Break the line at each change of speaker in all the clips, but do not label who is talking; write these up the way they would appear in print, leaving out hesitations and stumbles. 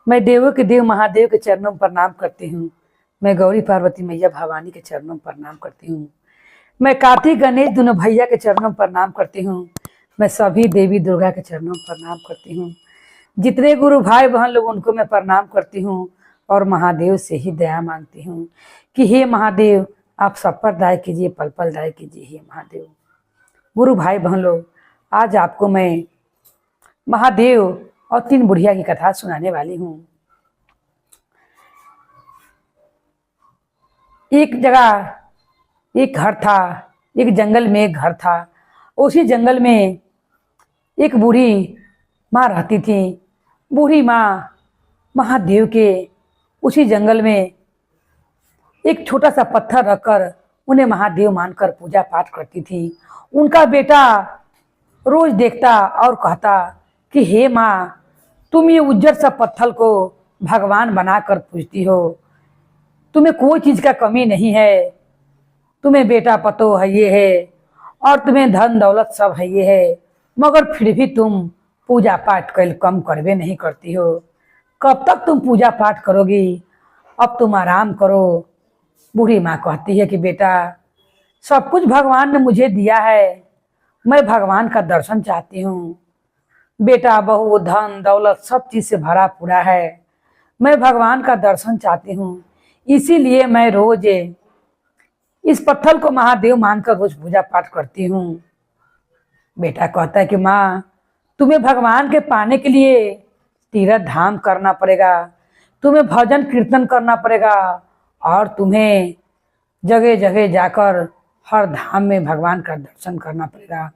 मैं देवों के देव महादेव के चरणों में प्रणाम करती हूँ। मैं गौरी पार्वती मैया भवानी के चरणों में प्रणाम करती हूँ। मैं कार्तिक गणेश दोनों भैया के चरणों में प्रणाम करती हूँ। मैं सभी देवी दुर्गा के चरणों में प्रणाम करती हूँ। जितने गुरु भाई बहन लोग उनको मैं प्रणाम करती हूँ और महादेव से ही दया मांगती हूँ कि हे महादेव आप सब पर दया कीजिए, पल पल दया कीजिए। हे महादेव गुरु भाई बहन लोग, आज आपको मैं महादेव और 3 बुढ़िया की कथा सुनाने वाली हूँ। एक जगह एक घर था, एक जंगल में एक घर था। उसी जंगल में एक बूढ़ी माँ रहती थी। बूढ़ी माँ महादेव के उसी जंगल में एक छोटा सा पत्थर रखकर उन्हें महादेव मानकर पूजा पाठ करती थी। उनका बेटा रोज देखता और कहता कि हे माँ, तुम ये उज्जर सा पत्थर को भगवान बनाकर पूजती हो, तुम्हें कोई चीज का कमी नहीं है, तुम्हें बेटा पतो है ये है और तुम्हें धन दौलत सब है ये है, मगर फिर भी तुम पूजा पाठ कम करवे नहीं करती हो। कब तक तुम पूजा पाठ करोगी? अब तुम आराम करो। बूढ़ी माँ कहती है कि बेटा, सब कुछ भगवान ने मुझे दिया है, मैं भगवान का दर्शन चाहती हूँ। बेटा बहू धन दौलत सब चीज से भरा पूरा है, मैं भगवान का दर्शन चाहती हूँ, इसीलिए मैं रोज इस पत्थर को महादेव मानकर रोज पूजा पाठ करती हूँ। बेटा कहता है कि माँ, तुम्हें भगवान के पाने के लिए तीर्थ धाम करना पड़ेगा, तुम्हें भजन कीर्तन करना पड़ेगा और तुम्हें जगह जगह जाकर हर धाम में भगवान का दर्शन करना पड़ेगा,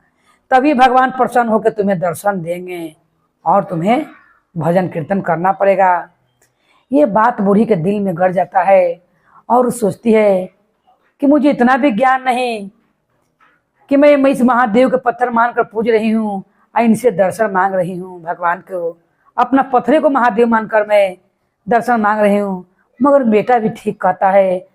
तभी भगवान प्रसन्न होकर तुम्हें दर्शन देंगे और तुम्हें भजन कीर्तन करना पड़ेगा। ये बात बूढ़ी के दिल में गड़ जाता है और सोचती है कि मुझे इतना भी ज्ञान नहीं कि मैं इस महादेव के पत्थर मानकर पूज रही हूँ और इनसे दर्शन मांग रही हूँ। भगवान को अपना पत्थरे को महादेव मानकर मैं दर्शन मांग रही हूँ। मगर बेटा भी ठीक कहता है,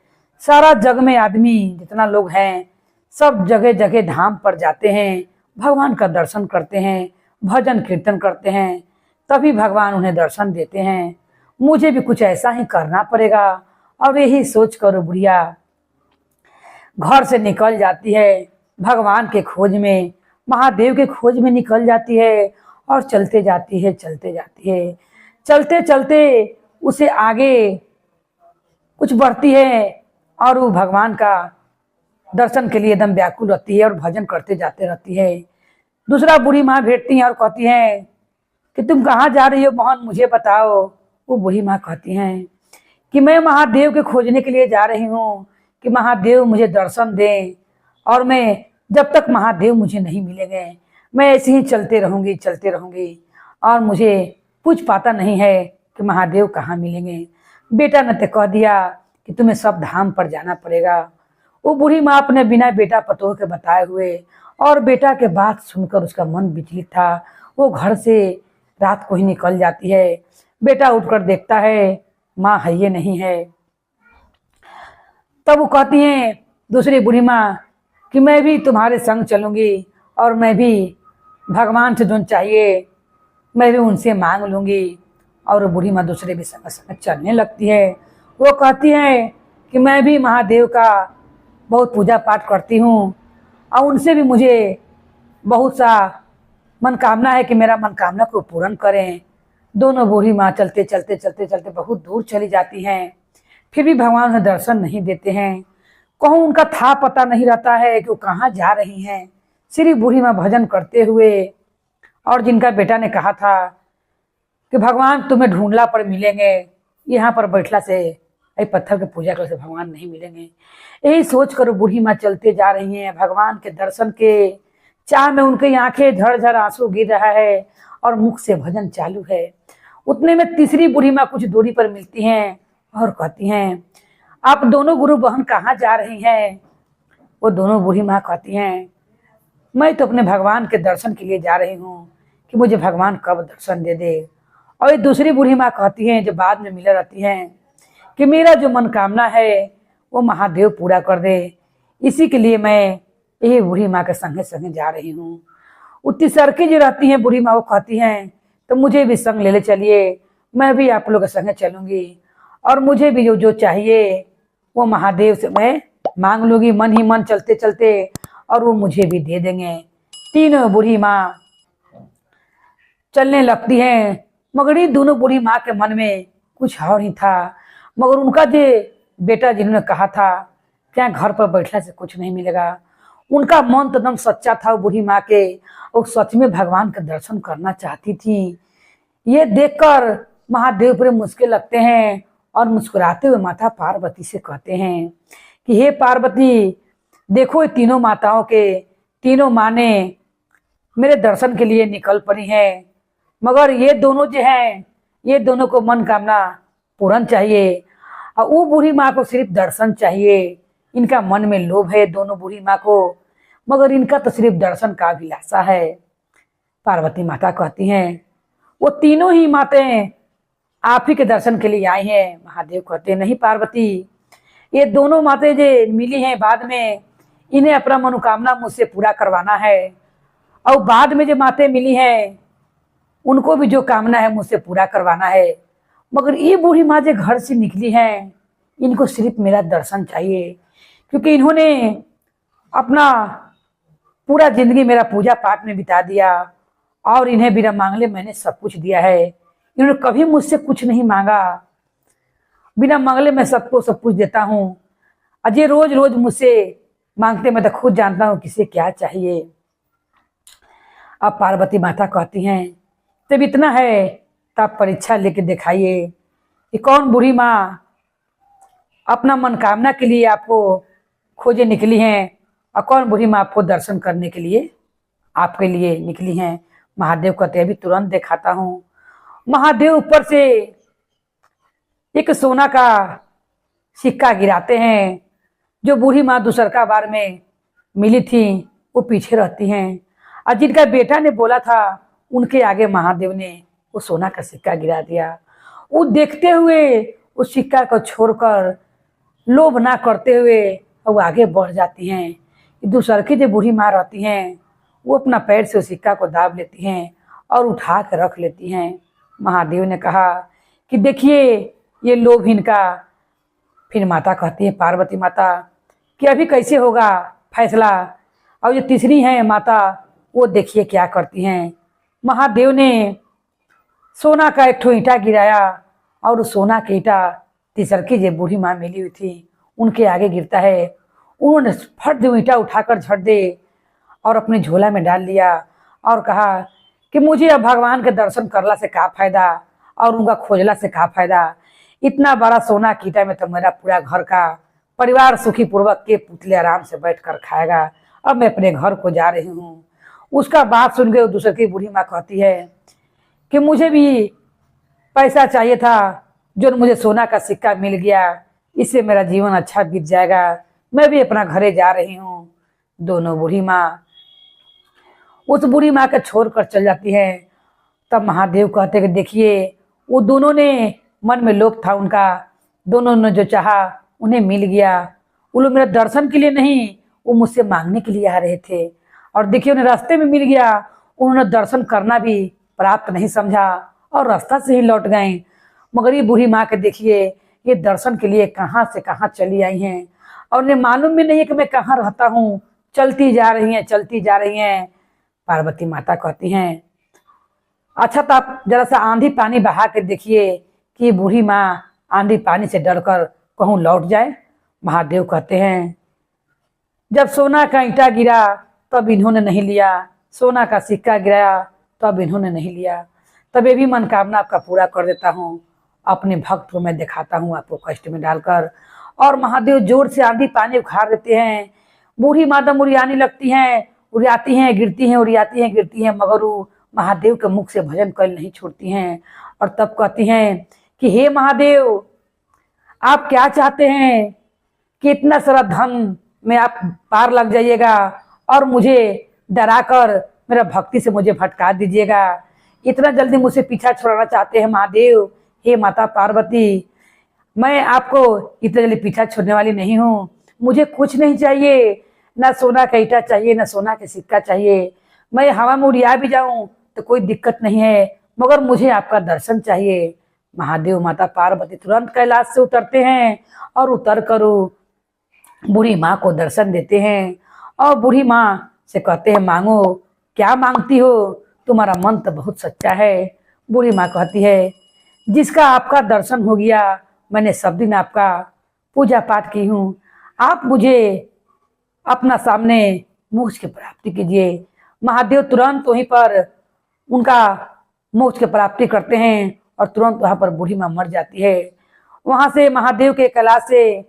सारा जग में आदमी जितना लोग हैं सब जगह जगह धाम पर जाते हैं, भगवान का दर्शन करते हैं, भजन कीर्तन करते हैं, तभी भगवान उन्हें दर्शन देते हैं। मुझे भी कुछ ऐसा ही करना पड़ेगा। और यही सोच कर बुढ़िया घर से निकल जाती है, भगवान के खोज में, महादेव के खोज में निकल जाती है और चलते जाती है। चलते चलते उसे आगे कुछ बढ़ती है और वो भगवान का दर्शन के लिए एकदम व्याकुल रहती है और भजन करते जाते रहती है। दूसरा बूढ़ी माँ भेटती है और कहती है कि तुम कहाँ जा रही हो बहन, मुझे बताओ। वो बूढ़ी माँ कहती हैं कि मैं महादेव के खोजने के लिए जा रही हूँ कि महादेव मुझे दर्शन दें, और मैं जब तक महादेव मुझे नहीं मिलेंगे मैं ऐसे ही चलते रहूँगी और मुझे कुछ पता नहीं है कि महादेव कहाँ मिलेंगे। बेटा ने तो कह दिया कि तुम्हें सब धाम पर जाना पड़ेगा। वो बूढ़ी माँ अपने बिना बेटा पतोह के बताए हुए और बेटा के बात सुनकर उसका मन विचलित था। वो घर से रात को ही निकल जाती है। बेटा उठकर देखता है माँ है ये नहीं है। तब वो कहती हैं दूसरी बूढ़ी माँ कि मैं भी तुम्हारे संग चलूंगी और मैं भी भगवान से जो चाहिए मैं भी उनसे मांग लूंगी। और बूढ़ी माँ दूसरे भी संग संग चलने लगती है। वो कहती है कि मैं भी महादेव का बहुत पूजा पाठ करती हूँ और उनसे भी मुझे बहुत सा मनकामना है कि मेरा मनकामना को पूर्ण करें। दोनों बूढ़ी माँ चलते बहुत दूर चली जाती हैं, फिर भी भगवान उन्हें दर्शन नहीं देते हैं। कहूँ उनका था पता नहीं रहता है कि वो कहाँ जा रही हैं। सिर्फ बूढ़ी माँ भजन करते हुए, और जिनका बेटा ने कहा था कि भगवान तुम्हें ढूंढला पर मिलेंगे, यहाँ पर बैठला से ऐ पत्थर के पूजा करने से भगवान नहीं मिलेंगे, यही सोच कर बूढ़ी माँ चलते जा रही हैं। भगवान के दर्शन के चाह में उनकी आंखें झरझर आंसू गिर रहा है और मुख से भजन चालू है। उतने में तीसरी बूढ़ी माँ कुछ दूरी पर मिलती हैं और कहती हैं आप दोनों गुरु बहन कहाँ जा रही हैं? वो दोनों बूढ़ी माँ कहती हैं मैं तो अपने भगवान के दर्शन के लिए जा रही हूँ कि मुझे भगवान कब दर्शन दे दे। और ये दूसरी बूढ़ी माँ कहती हैं जो बाद में मिल रहती हैं कि मेरा जो मनकामना है वो महादेव पूरा कर दे, इसी के लिए मैं यही बूढ़ी माँ के संगे संगे जा रही हूँ। उतनी सड़कें जो रहती हैं बूढ़ी माँ वो कहती हैं तो मुझे भी संग ले चलिए, मैं भी आप लोग के संगे चलूंगी और मुझे भी जो जो चाहिए वो महादेव से मैं मांग लूंगी मन ही मन चलते चलते, और वो मुझे भी दे देंगे। तीनों बूढ़ी माँ चलने लगती हैं, मगर ये दोनों बूढ़ी माँ के मन में कुछ और ही था। मगर उनका जो बेटा जिन्होंने कहा था क्या घर पर बैठने से कुछ नहीं मिलेगा, उनका मन तो एकदम सच्चा था। वो बूढ़ी माँ के वो सच में भगवान का दर्शन करना चाहती थी। ये देखकर महादेव पूरे मुस्कुराने लगते हैं और मुस्कुराते हुए माता पार्वती से कहते हैं कि हे पार्वती, देखो ये तीनों माताओं के तीनों माँ ने मेरे दर्शन के लिए निकल पड़ी हैं, मगर ये दोनों जो हैं ये दोनों को मनोकामना पूर्ण चाहिए और वो बूढ़ी माँ को सिर्फ दर्शन चाहिए। इनका मन में लोभ है दोनों बूढ़ी माँ को, मगर इनका तो सिर्फ दर्शन का अभिलाषा है। पार्वती माता कहती हैं वो तीनों ही माताएं आप ही के दर्शन के लिए आई हैं। महादेव कहते हैं नहीं पार्वती, ये दोनों माताएं जो मिली हैं बाद में, इन्हें अपना मनोकामना मुझसे पूरा करवाना है, और बाद में जो माताएं मिली हैं उनको भी जो कामना है मुझसे पूरा करवाना है। मगर ये बूढ़ी माँ जो घर से निकली हैं इनको सिर्फ मेरा दर्शन चाहिए, क्योंकि इन्होंने अपना पूरा जिंदगी मेरा पूजा पाठ में बिता दिया और इन्हें बिना मांगले मैंने सब कुछ दिया है। इन्होंने कभी मुझसे कुछ नहीं मांगा, बिना मांगले मैं सबको सब कुछ देता हूँ। अजय रोज रोज मुझसे मांगते, मैं तो खुद जानता हूँ किसे क्या चाहिए। अब पार्वती माता कहती हैं तब इतना है तब परीक्षा लेके दिखाइए कि कौन बूढ़ी माँ अपना मनोकामना के लिए आपको खोजे निकली हैं और कौन बूढ़ी माँ आपको दर्शन करने के लिए आपके लिए निकली हैं। महादेव कहते अभी तुरंत दिखाता हूँ। महादेव ऊपर से एक सोना का सिक्का गिराते हैं। जो बूढ़ी माँ दूसरका बार में मिली थी वो पीछे रहती हैं, और जिनका बेटा ने बोला था उनके आगे महादेव ने वो सोना का सिक्का गिरा दिया। वो देखते हुए उस सिक्का को छोड़कर लोभ ना करते हुए वो आगे बढ़ जाती हैं। दूसर की जो बूढ़ी माँ रहती हैं वो अपना पैर से उस सिक्का को दाब लेती हैं और उठा कर रख लेती हैं। महादेव ने कहा कि देखिए ये लोभ इनका। फिर माता कहती है पार्वती माता कि अभी कैसे होगा फैसला। और जो तीसरी हैं माता वो देखिए क्या करती हैं। महादेव ने सोना का एक ठो ईंटा गिराया और उस सोना के ईंटा तीसर की जो बूढ़ी माँ मिली हुई थी उनके आगे गिरता है। उन्होंने फट दो ईंटा उठाकर झट दे और अपने झोला में डाल लिया और कहा कि मुझे अब भगवान के दर्शन करला से क्या फायदा और उनका खोजला से क्या फायदा। इतना बड़ा सोना कीटा में तो मेरा पूरा घर का परिवार सुखी पूर्वक के पुतले आराम से बैठकर खाएगा। अब मैं अपने घर को जा रही हूँ। उसका बात सुन के दूसरे की बूढ़ी माँ कहती है कि मुझे भी पैसा चाहिए था, जो मुझे सोना का सिक्का मिल गया, इससे मेरा जीवन अच्छा बीत जाएगा, मैं भी अपना घरे जा रही हूँ। दोनों बूढ़ी माँ उस बूढ़ी माँ को छोड़कर चल जाती है। तब महादेव कहते कि देखिए वो दोनों ने मन में लोभ था उनका, दोनों ने जो चाहा उन्हें मिल गया। वो लोग मेरे दर्शन के लिए नहीं, वो मुझसे मांगने के लिए आ रहे थे, और देखिए उन्हें रास्ते में मिल गया। उन्होंने दर्शन करना भी प्राप्त नहीं समझा और रास्ता से ही लौट गए। मगर ये बूढ़ी माँ के देखिए ये दर्शन के लिए कहाँ से कहाँ चली आई हैं और उन्हें मालूम भी नहीं है कि मैं कहाँ रहता हूँ। चलती जा रही हैं चलती जा रही हैं। पार्वती माता कहती हैं अच्छा तो आप जरा सा आंधी पानी बहा के देखिए कि बूढ़ी माँ आंधी पानी से डरकर कहूँ लौट जाए। महादेव कहते हैं जब सोना का ईंटा गिरा तब इन्होंने नहीं लिया, सोना का सिक्का गिराया तब इन्होंने नहीं लिया, तब ये भी मनोकामना आपका पूरा कर देता हूँ। अपने भक्त को मैं दिखाता हूँ आपको कष्ट में डालकर। और महादेव जोर से आंधी पानी उखाड़ देते हैं। बूढ़ी माता उड़ियाने लगती हैं, उड़ियाती हैं गिरती हैं, उड़ियाती हैं गिरती हैं, मगर वो महादेव के मुख से भजन कर नहीं छोड़ती हैं। और तब कहती हैं कि हे महादेव आप क्या चाहते हैं कि इतना सारा धन में आप पार लग जाइएगा और मुझे डराकर मेरा भक्ति से मुझे भटका दीजिएगा। इतना जल्दी मुझसे पीछा छुड़ाना चाहते हैं महादेव। हे माता पार्वती मैं आपको इतना जल्दी पीछा छोड़ने वाली नहीं हूँ। मुझे कुछ नहीं चाहिए, ना सोना का ईंटा चाहिए ना सोना का सिक्का चाहिए। मैं हवा में उड़िया भी जाऊं तो कोई दिक्कत नहीं है, मगर मुझे आपका दर्शन चाहिए। महादेव माता पार्वती तुरंत कैलाश से उतरते हैं और उतर कर बूढ़ी माँ को दर्शन देते हैं और बूढ़ी माँ से कहते हैं, मांगो, क्या मांगती हो, तुम्हारा मन तो बहुत सच्चा है। बूढ़ी माँ कहती है, जिसका आपका दर्शन हो गया, मैंने सब दिन आपका पूजा पाठ की हूँ, आप मुझे अपना सामने मोक्ष की प्राप्ति कीजिए। महादेव तुरंत वहीं पर उनका मोक्ष की प्राप्ति करते हैं और तुरंत वहां पर बूढ़ी माँ मर जाती है। वहां से महादेव के कैलाश से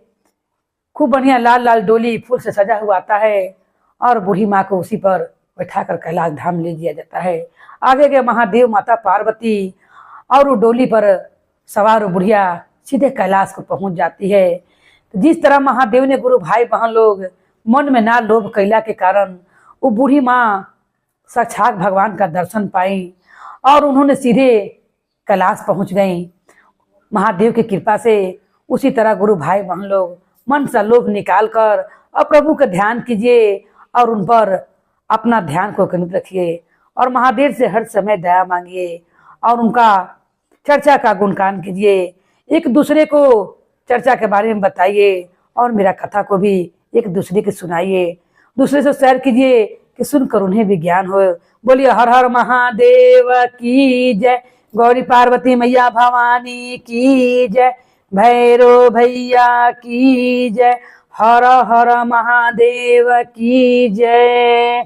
खूब बढ़िया लाल लाल डोली फूल से सजा हुआ आता है और बूढ़ी माँ को उसी पर बैठाकर कैलाश धाम ले दिया जाता है। आगे के महादेव माता पार्वती और वो डोली पर सवार बुढ़िया सीधे कैलाश को पहुंच जाती है। जिस तरह महादेव ने गुरु भाई बहन लोग मन में ना लोभ कैला के कारण वो बूढ़ी माँ साक्षात भगवान का दर्शन पाई और उन्होंने सीधे कैलाश पहुंच गई। महादेव की कृपा से उसी तरह गुरु भाई बहन लोग मन से लोभ निकाल कर और प्रभु का ध्यान कीजिए और उन पर अपना ध्यान को केंद्रित रखिए और महादेव से हर समय दया मांगिए और उनका चर्चा का गुणगान कीजिए। एक दूसरे को चर्चा के बारे में बताइए और मेरा कथा को भी एक दूसरे के सुनाइए, दूसरे से शेयर कीजिए कि सुनकर उन्हें भी ज्ञान हो। बोलिए हर हर महादेव की जय, गौरी पार्वती मैया भवानी की जय, भैरव भैया की जय, हर हर महादेव की जय।